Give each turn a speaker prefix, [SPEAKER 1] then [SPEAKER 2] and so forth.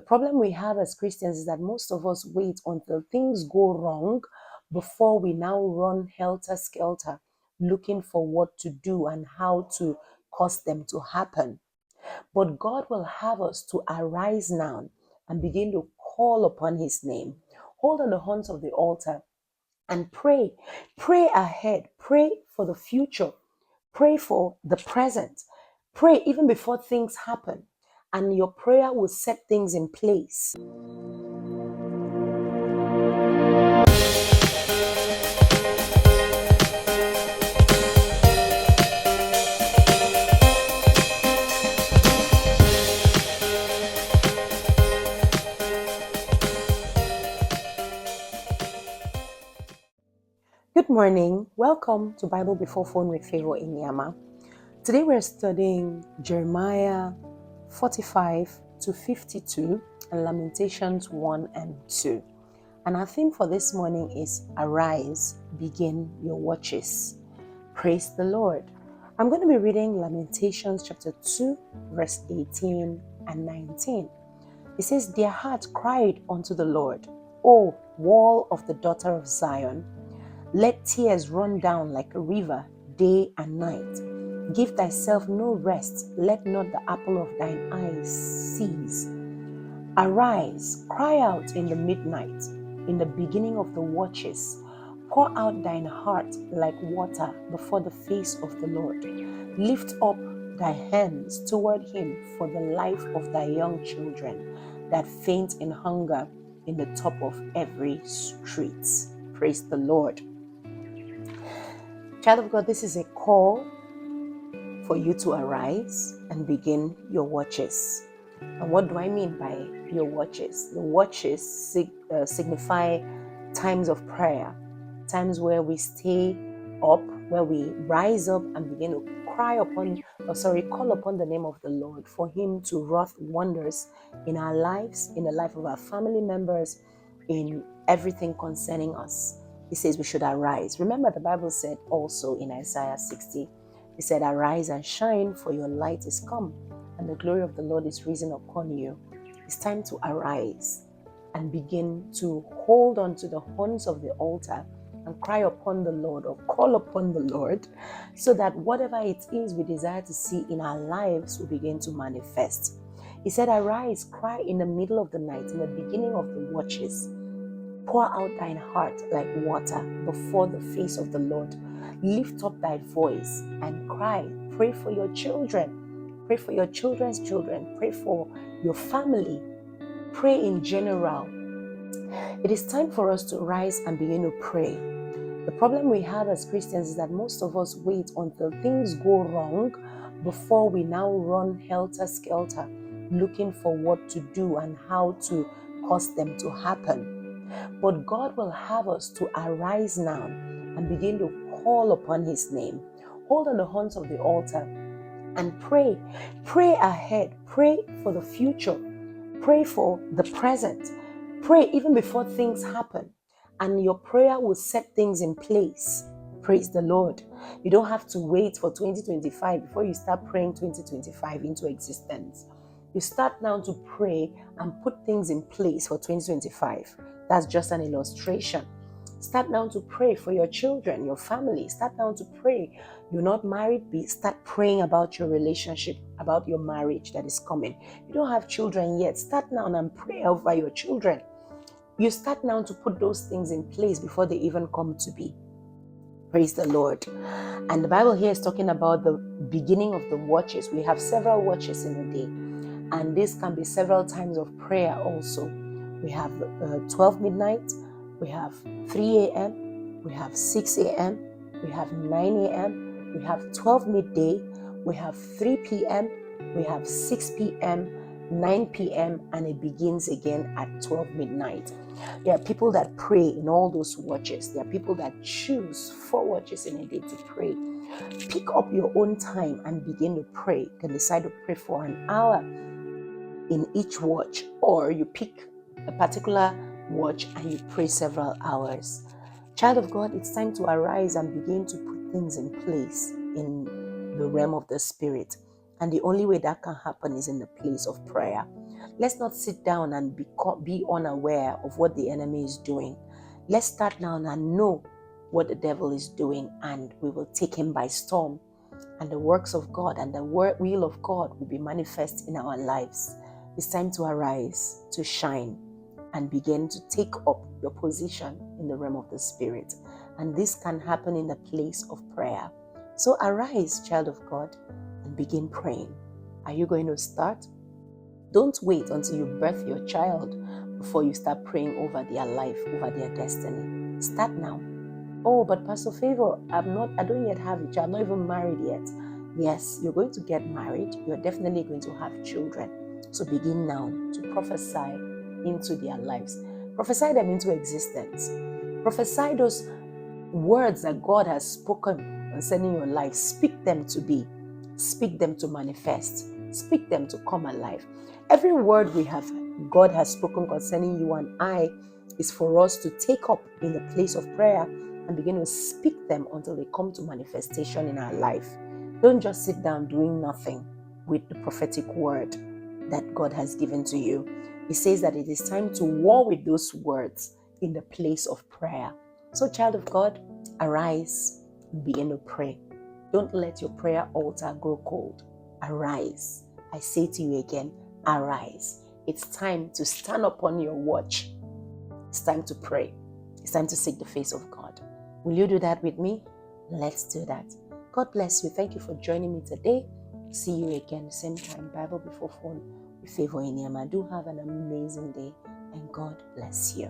[SPEAKER 1] The problem we have as Christians is that most of us wait until things go wrong before we now run helter-skelter looking for what to do and how to cause them to happen. But God will have us to arise now and begin to call upon his name. Hold on the horns of the altar and pray. Pray ahead. Pray for the future. Pray for the present. Pray even before things happen. And your prayer will set things in place. Good morning. Welcome to Bible Before Phone with Favour Iniama. Today we're studying Jeremiah 45 to 52 and Lamentations 1 and 2. And our theme for this morning is Arise, Begin Your Watches. Praise the Lord. I'm going to be reading Lamentations chapter 2 verse 18 and 19. It says, Their heart cried unto the Lord, O wall of the daughter of Zion. Let tears run down like a river, day and night. Give thyself no rest, let not the apple of thine eyes cease. Arise, cry out in the midnight, in the beginning of the watches. Pour out thine heart like water before the face of the Lord. Lift up thy hands toward him for the life of thy young children that faint in hunger in the top of every street. Praise the Lord. Child of God, this is a call for you to arise and begin your watches. And what do I mean by your watches? The watches signify times of prayer, times where we stay up, where we rise up and begin to call upon the name of the Lord for him to wrought wonders in our lives, in the life of our family members, in everything concerning us. He says we should arise. Remember, the Bible said also in Isaiah 60, it said, Arise and shine, for your light is come, and the glory of the Lord is risen upon you. It's time to arise and begin to hold on to the horns of the altar and cry upon the Lord or call upon the Lord, so that whatever it is we desire to see in our lives will begin to manifest. He said, Arise, cry in the middle of the night, in the beginning of the watches. Pour out thine heart like water before the face of the Lord. Lift up thy voice and cry. Pray for your children. Pray for your children's children. Pray for your family. Pray in general. It is time for us to rise and begin to pray. The problem we have as Christians is that most of us wait until things go wrong before we now run helter-skelter looking for what to do and how to cause them to happen. But God will have us to arise now and begin to call upon his name. Hold on the horns of the altar and pray. Pray ahead. Pray for the future. Pray for the present. Pray even before things happen. And your prayer will set things in place. Praise the Lord. You don't have to wait for 2025 before you start praying 2025 into existence. You start now to pray and put things in place for 2025. That's just an illustration. Start now to pray for your children, your family. Start now to pray. You're not married, start praying about your relationship, about your marriage that is coming. You don't have children yet. Start now and pray over your children. You start now to put those things in place before they even come to be. Praise the Lord. And the Bible here is talking about the beginning of the watches. We have several watches in a day. And this can be several times of prayer also. We have 12 midnight, we have 3 a.m., we have 6 a.m., we have 9 a.m., we have 12 midday, we have 3 p.m., we have 6 p.m., 9 p.m., and it begins again at 12 midnight. There are people that pray in all those watches. There are people that choose 4 watches in a day to pray. Pick up your own time and begin to pray. You can decide to pray for an hour in each watch, or you pick a particular watch and you pray several hours. Child of God, it's time to arise and begin to put things in place in the realm of the spirit. And the only way that can happen is in the place of prayer. Let's not sit down and be unaware of what the enemy is doing. Let's start now and know what the devil is doing, and we will take him by storm. And the works of God and the will of God will be manifest in our lives. It's time to arise, to shine, and begin to take up your position in the realm of the Spirit. And this can happen in the place of prayer. So arise, child of God, and begin praying. Are you going to start? Don't wait until you birth your child before you start praying over their life, over their destiny. Start now. Oh, but Pastor Favour, I don't yet have a child. I'm not even married yet. Yes, you're going to get married. You're definitely going to have children. So begin now to prophesy into their lives. Prophesy them into existence. Prophesy those words that God has spoken concerning your life. Speak them to be. Speak them to manifest. Speak them to come alive. Every word God has spoken concerning you and I is for us to take up in the place of prayer and begin to speak them until they come to manifestation in our life. Don't just sit down doing nothing with the prophetic word that God has given to you. He says that it is time to war with those words in the place of prayer. So, child of God, arise and begin to pray. Don't let your prayer altar grow cold. Arise. I say to you again, arise. It's time to stand upon your watch. It's time to pray. It's time to seek the face of God. Will you do that with me? Let's do that. God bless you. Thank you for joining me today. See you again, same time, Bible before phone with Favour Iniama. Do have an amazing day, and God bless you.